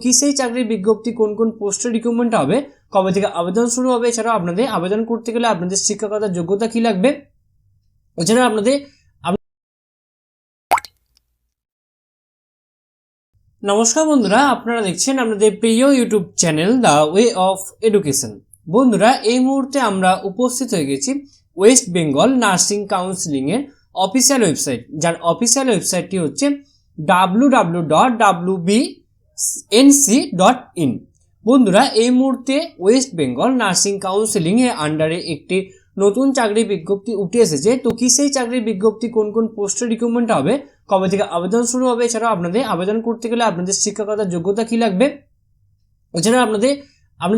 কি সেই চাকরির বিজ্ঞপ্তি, কোন কোন পোস্টের রিক্রুটমেন্ট হবে, কবে থেকে আবেদন শুরু হবে, এছাড়াও আপনাদের আবেদন করতে গেলে আপনাদের শিক্ষাগত যোগ্যতা কি লাগবে, এছাড়া আপনাদের নমস্কার বন্ধুরা, আপনারা দেখছেন আপনাদের প্রিয় YouTube channel the way of education. বন্ধুরা, এই মুহূর্তে আমরা উপস্থিত হয়ে গেছি ওয়েস্ট বেঙ্গল নার্সিং কাউন্সিলিং এর অফিসিয়াল ওয়েবসাইট, যার অফিসিয়াল ওয়েবসাইটটি হচ্ছে www.wbnc.in। বন্ধুরা, এই মুহূর্তে ওয়েস্ট বেঙ্গল নার্সিং কাউন্সিলিং এর আন্ডারে একটি নতুন চাকরির বিজ্ঞপ্তি উঠে এসেছে। তো কি সেই চাকরির বিজ্ঞপ্তি, কোন কোন পোস্টের রিক্রুটমেন্ট হবে, কবে থেকে আবেদন শুরু হবে, এছাড়াও আপনাদের আবেদন করতে গেলে আপনাদের শিক্ষাগত যোগ্যতা কি লাগবে, এছাড়া আপনাদের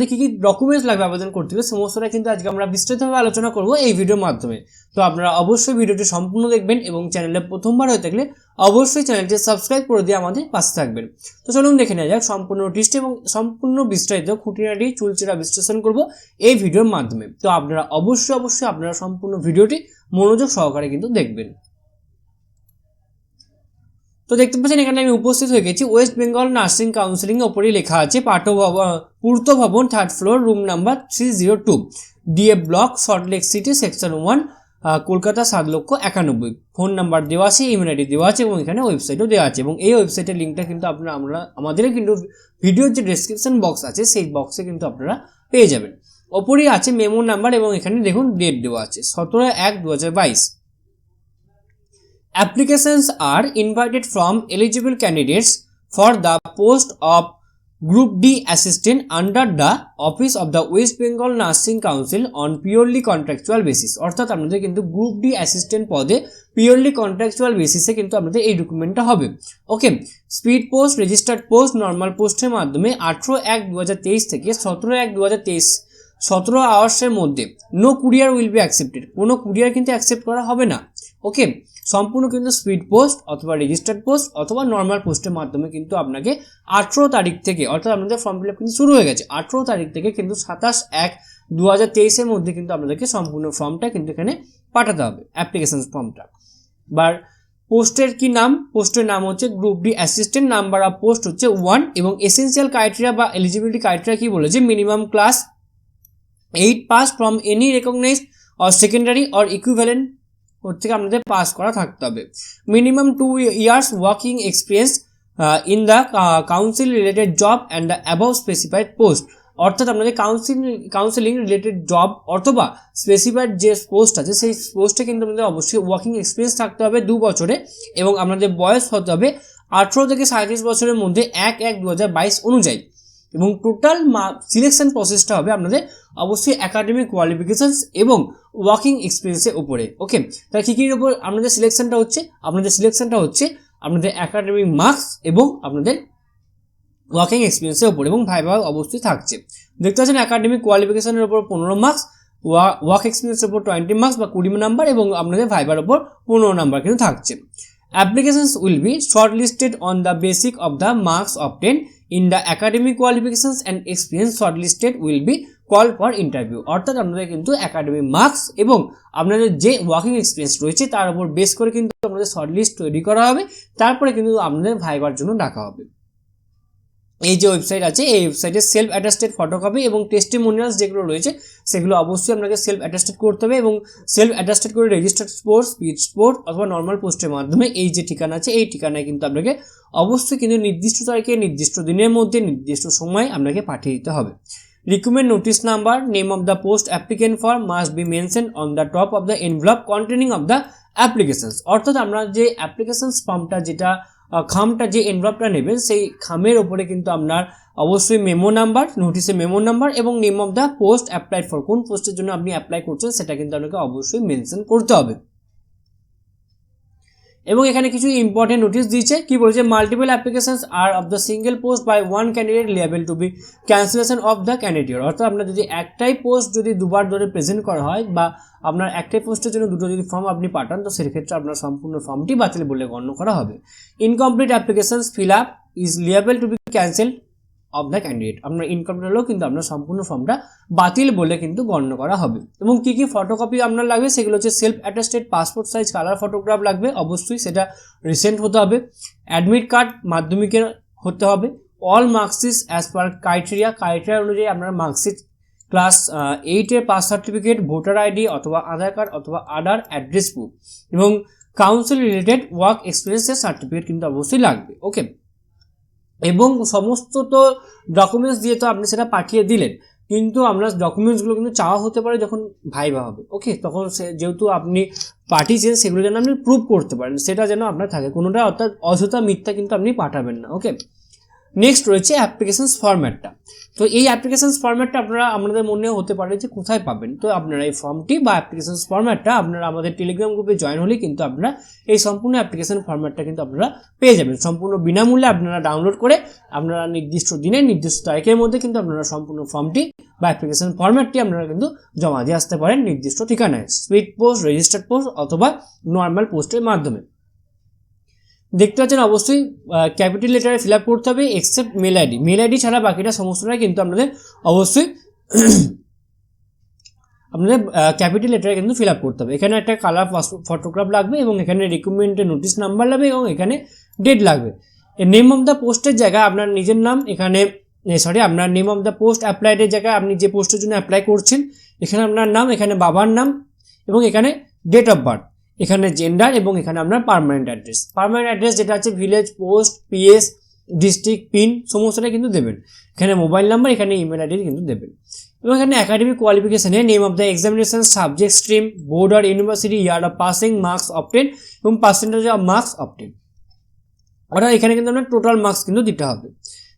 কি কি ডকুমেন্টস লাগবে আবেদন করতে গেলে, সমস্তটা কিন্তু আজকে আমরা বিস্তারিতভাবে আলোচনা করব এই ভিডিওর মাধ্যমে। তো আপনারা অবশ্যই ভিডিওটি সম্পূর্ণ দেখবেন এবং চ্যানেলে প্রথমবার হয়ে থাকলে অবশ্যই চ্যানেলটি সাবস্ক্রাইব করে দিয়ে আমাদের পাশে থাকবেন। তো চলুন দেখে নেওয়া যাক সম্পূর্ণ নোটিশটি এবং সম্পূর্ণ বিস্তারিত খুঁটিনাটি চুলচেরা বিশ্লেষণ করব এই ভিডিওর মাধ্যমে। তো আপনারা অবশ্যই আপনারা সম্পূর্ণ ভিডিওটি মনোযোগ সহকারে কিন্তু দেখবেন। তো দেখতে পাচ্ছেন এখানে আমি উপস্থিত হয়ে গেছি ওয়েস্ট বেঙ্গল নার্সিং কাউন্সিলিং, ওপরেই লেখা আছে পূর্ত ভবন, 3rd floor, room number 302, DA block, Salt Lake city, section 1, Kolkata 7,91,000। Phone number দেওয়া আছে, ইমেল আইডি দেওয়া আছে এবং এখানে ওয়েবসাইটও দেওয়া আছে এবং এই ওয়েবসাইটের লিঙ্কটা কিন্তু আমাদের কিন্তু ভিডিওর যে ডেসক্রিপশন বক্স আছে সেই বক্সে কিন্তু আপনারা পেয়ে যাবেন। ওপরেই আছে মেমো নাম্বার এবং এখানে দেখুন ডেট দেওয়া আছে 17/1/2022। Applications are invited from eligible candidates for the post of Group D assistant under the office of the West Bengal Nursing Council on purely contractual basis। অর্থাৎ আপনাদের কিন্তু গ্রুপ ডি অ্যাসিস্ট্যান্ট পদে purely contractual বেসিসে কিন্তু আপনাদের এই রিক্রুটমেন্টটা হবে। Okay, speed post, registered post, normal পোস্টের মাধ্যমে 18/1/2023 থেকে 17/1/2023 17 আওয়ার্সের মধ্যে no courier will be accepted. কোনো কুরিয়ার কিন্তু অ্যাকসেপ্ট করা হবে না। ওকে, সম্পূর্ণ কিন্তু স্পিড পোস্ট অথবা রেজিস্টার্ড পোস্ট অথবা নর্মাল পোস্টের মাধ্যমে কিন্তু আপনাকে 18 তারিখ থেকে, অর্থাৎ আপনাদের ফর্ম ফিল আপ কিন্তু শুরু হয়ে গেছে 18 তারিখ থেকে কিন্তু 27/1/2023 এর মধ্যে কিন্তু আপনাদেরকে সম্পূর্ণ ফর্মটা কিন্তু এখানে পাঠাতে হবে, অ্যাপ্লিকেশন ফর্মটা। বার পোস্টের কি নাম, পোস্টের নাম হচ্ছে group D assistant, number of post হচ্ছে 1 এবং এসেনশিয়াল ক্রাইটেরিয়া বা এলিজিবিলিটি ক্রাইটেরিয়া কি বলেছে, minimum class 8 pass from any recognised or secondary or equivalent ওর থেকে আপনাদের পাস করা থাকতে হবে। Minimum 2 years working experience in the council related job and the above specified post. অর্থাৎ আপনাদের কাউন্সিলিং রিলেটেড জব অথবা স্পেসিফাইড যে পোস্ট আছে সেই পোস্টে কিন্তু আপনাদের অবশ্যই ওয়ার্কিং এক্সপিরিয়েন্স থাকতে হবে 2 বছরে এবং আপনাদের বয়স হতে হবে 18 থেকে 37 বছরের মধ্যে 1/1/2022 অনুযায়ী। এবং টোটাল সিলেকশন প্রসেসটা হবে আপনাদের অবশ্যই একাডেমিক কোয়ালিফিকেশনস এবং ওয়ার্কিং এক্সপিরিয়েন্সের উপরে। ওকে, তাহলে কী কীর উপর আপনাদের সিলেকশনটা হচ্ছে, আপনাদের একাডেমিক মার্কস এবং আপনাদের ওয়ার্কিং এক্সপিরিয়েন্সের উপর এবং ভাইভা অবশ্যই থাকছে। দেখতে পাচ্ছেন একাডেমিক কোয়ালিফিকেশনের উপর 15 মার্কস, ওয়ার্ক এক্সপিরিয়েন্সের উপর 20 মার্কস বা 20 নাম্বার এবং আপনাদের ভাইভার উপর 15 নাম্বার কিন্তু থাকছে। Applications will be shortlisted on the basis of the marks obtained in the academic qualifications and experience. Shortlisted will be called for interview। অর্থাৎ আপনাদের কিন্তু একাডেমিক মার্কস এবং আপনাদের যে ওয়ার্কিং এক্সপিরিয়েন্স রয়েছে তার উপর বেস করে কিন্তু আপনাদের শর্টলিস্ট তৈরি করা হবে, তারপরে কিন্তু আপনাদের ভাইবার জন্য ডাকা হবে। এই যে ওয়েবসাইট আছে এই ওয়েবসাইটে সেলফ অ্যাটাস্টেড ফটোকপি এবং টেস্টিমোনিয়ালস যেগুলো রয়েছে সেগুলো অবশ্যই আপনাকে সেলফ অ্যাটাস্টেড করতে হবে এবং সেলফ অ্যাটাস্টেড করে রেজিস্টার্ড পোস্ট, স্পিড পোস্ট অথবা নর্মাল পোস্টের মাধ্যমে এই যে ঠিকানা আছে এই ঠিকানায় কিন্তু আপনাকে অবশ্যই কিন্তু নির্দিষ্ট তারিখে, নির্দিষ্ট দিনের মধ্যে, নির্দিষ্ট সময় আপনাকে পাঠিয়ে দিতে হবে। Recruitment notice number, name of the post applicant for must be mention on the top of the envelope containing of the applications. অর্থাৎ আমরা যে অ্যাপ্লিকেশনস ফর্মটা যেটা খামটা যে এনভেলপটা নেবেন সেই খামের ওপরে কিন্তু আপনার অবশ্যই মেমো নাম্বার, নোটিসে মেমো নাম্বার এবং name of the post applied for, কোন পোস্টের জন্য আপনি অ্যাপ্লাই করছেন সেটা কিন্তু আপনাকে অবশ্যই মেনশন করতে হবে। এবং এখানে কিছু ইম্পর্টেন্ট নোটিস দিয়েছে, কি বলেছে, multiple applications are of the single post by one candidate liable to be cancellation of the candidate. অর্থাৎ আপনার যদি একটাই পোস্ট যদি দুবার ধরে প্রেজেন্ট করা হয় বা আপনার একটাই পোস্টের জন্য দুটো যদি ফর্ম আপনি পাঠান তো সেক্ষেত্রে আপনার সম্পূর্ণ ফর্মটি বাতিল বলে গণ্য করা হবে। Incomplete applications fill up is liable to be cancelled of the candidate. আপনার ইনকমপ্লিট হলেও কিন্তু আপনার সম্পূর্ণ ফর্মটা বাতিল বলে কিন্তু গণ্য করা হবে। এবং কী কী ফটোকপি আপনার লাগবে সেগুলো হচ্ছে self attested passport size colour photograph লাগবে, অবশ্যই সেটা রিসেন্ট হতে হবে। অ্যাডমিট কার্ড মাধ্যমিকের হতে হবে, all marksheet as per criteria অনুযায়ী আপনার marksheet class 8 pass certificate, voter ID অথবা আধার কার্ড অথবা আধার অ্যাড্রেস প্রুফ এবং কাউন্সিল রিলেটেড ওয়ার্ক এক্সপিরিয়েন্সের সার্টিফিকেট কিন্তু অবশ্যই লাগবে। ওকে, এবং সমস্ত তো ডকুমেন্টস দিয়ে তো আপনি সেটা পাঠিয়ে দিলেন, কিন্তু আপনার ডকুমেন্টসগুলো কিন্তু চাওয়া হতে পারে যখন ভাইভা হবে। ওকে, তখন যেহেতু আপনি পাঠিয়েছেন সেগুলো যেন আপনি প্রুভ করতে পারেন, সেটা যেন আপনার থাকে, কোনোটা অর্থাৎ অযথা মিথ্যা কিন্তু আপনি পাঠাবেন না। ওকে, নেক্সট রয়েছে অ্যাপ্লিকেশনস ফরম্যাটটা। তো এই অ্যাপ্লিকেশনস ফরম্যাটটা আপনারা আমাদের মনে হতে পারে যে কোথায় পাবেন, তো আপনারা এই ফর্মটি বা অ্যাপ্লিকেশনস ফরম্যাটটা আপনারা আমাদের টেলিগ্রাম গ্রুপে জয়েন হলে কিন্তু আপনারা এই সম্পূর্ণ অ্যাপ্লিকেশন ফরম্যাটটা কিন্তু আপনারা পেয়ে যাবেন সম্পূর্ণ বিনামূল্যে। আপনারা ডাউনলোড করে আপনারা নির্দিষ্ট দিনে নির্দিষ্ট তারিখের মধ্যে কিন্তু আপনারা সম্পূর্ণ ফর্মটি বা অ্যাপ্লিকেশন ফরম্যাটটি আপনারা কিন্তু জমা দিয়ে আসতে পারেন নির্দিষ্ট ঠিকানায়, স্পিড পোস্ট, রেজিস্টার্ড পোস্ট অথবা নর্মাল পোস্টের মাধ্যমে। দেখতে পাচ্ছেন অবশ্যই ক্যাপিটাল লেটারে ফিল আপ করতে হবে এক্সেপ্ট মেল আইডি ছাড়া বাকিটা সমস্তটাই কিন্তু আপনাদের অবশ্যই আপনাদের ক্যাপিটাল লেটারে কিন্তু ফিল আপ করতে হবে। এখানে একটা কালার ফটোগ্রাফ লাগবে এবং এখানে রিক্রুটমেন্টের নোটিশ নাম্বার লাগবে এবং এখানে ডেট লাগবে। নেম অফ দ্য পোস্টের জায়গায় আপনার নিজের নাম, এখানে আপনার নেম অফ দ্য পোস্ট অ্যাপ্লাইডের জায়গায় আপনি যে পোস্টের জন্য অ্যাপ্লাই করছেন এখানে আপনার নাম, এখানে বাবার নাম এবং এখানে ডেট অফ বার্থ, এখানে জেন্ডার এবং এখানে আপনার পার্মানেন্ট অ্যাড্রেস যেটা আছে village, post, PS, district, pin সমস্তটাই কিন্তু দেবেন। এখানে মোবাইল নাম্বার, এখানে ইমেল আইডি কিন্তু দেবেন এবং এখানে একাডেমিক কোয়ালিফিকেশনে name of the examination, subject, stream, board আর university, year of passing, marks obtain এবং পার্সেন্টেজ অফ মার্কস অবটেন, অর্থাৎ এখানে কিন্তু আপনার টোটাল মার্কস কিন্তু দিতে হবে।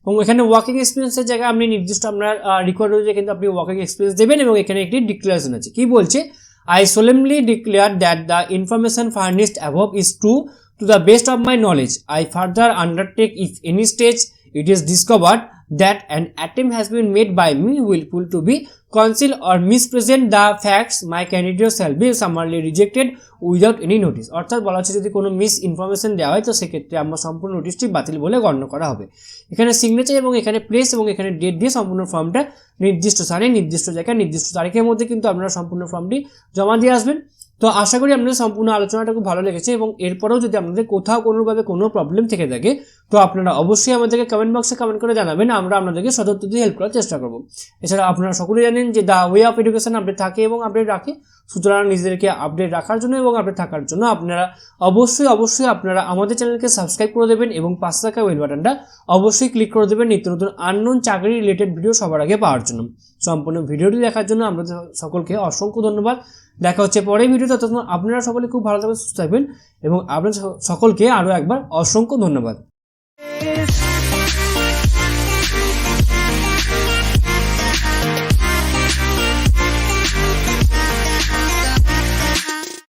এবং এখানে ওয়ার্কিং এক্সপিরিয়েন্সের জায়গায় আপনি নির্দিষ্ট আপনার রিকোয়ার্ড অনুযায়ী কিন্তু আপনি ওয়ার্কিং এক্সপিরিয়েন্স দেবেন এবং এখানে একটি ডিক্লারেশন আছে। কি বলছে? I solemnly declare that the information furnished above is true to the best of my knowledge. I further undertake if any stage it is discovered that an attempt has been made by me willful to be conceal or mispresent the facts, my candidate shall be summarily rejected without any notice. অর্থাৎ বলা হচ্ছে যদি কোনো miss information দেওয়া হয় তো সেক্ষেত্রে আমার সম্পূর্ণ নোটিশটি বাতিল বলে গণ্য করা হবে। এখানে সিগনেচার এবং এখানে প্লেস এবং এখানে ডেট দিয়ে সম্পূর্ণ ফর্মটা নির্দিষ্ট স্থানে নির্দিষ্ট জায়গায় নির্দিষ্ট তারিখের মধ্যে কিন্তু আপনারা সম্পূর্ণ ফর্মটি জমা দিয়ে আসবেন। তো আশা করি আপনাদের সম্পূর্ণ আলোচনাটা খুব ভালো লেগেছে এবং এরপরেও যদি আপনাদের কোথাও কোনোভাবে কোনো প্রবলেম থেকে থাকে তো আপনারা অবশ্যই আমাদেরকে কমেন্ট বক্সে কমেন্ট করে জানাবেন, আমরা আপনাদেরকে সদুত্তর দিয়ে হেল্প করার চেষ্টা করব। এছাড়া আপনারা সকলেই জানেন যে the way of education update থাকে এবং আপডেট রাখে, সুতরাং নিজেদেরকে আপডেট রাখার জন্য এবং আপডেট থাকার জন্য আপনারা অবশ্যই আপনারা আমাদের চ্যানেলকে সাবস্ক্রাইব করে দেবেন এবং পাশে থাকা বেল বাটনটা অবশ্যই ক্লিক করে দেবেন নিত্য নতুন আননোন চাকরি রিলেটেড ভিডিও সবার আগে পাওয়ার জন্য। সম্পূর্ণ ভিডিওটি দেখার জন্য আপনাদের সকলকে অসংখ্য ধন্যবাদ। দেখা হচ্ছে পরের ভিডিওতে, ততক্ষণ আপনারা সকলে খুব ভালো থাকবেন, সুস্থ থাকবেন এবং আপনাদের সকলকে আরও একবার অসংখ্য ধন্যবাদ।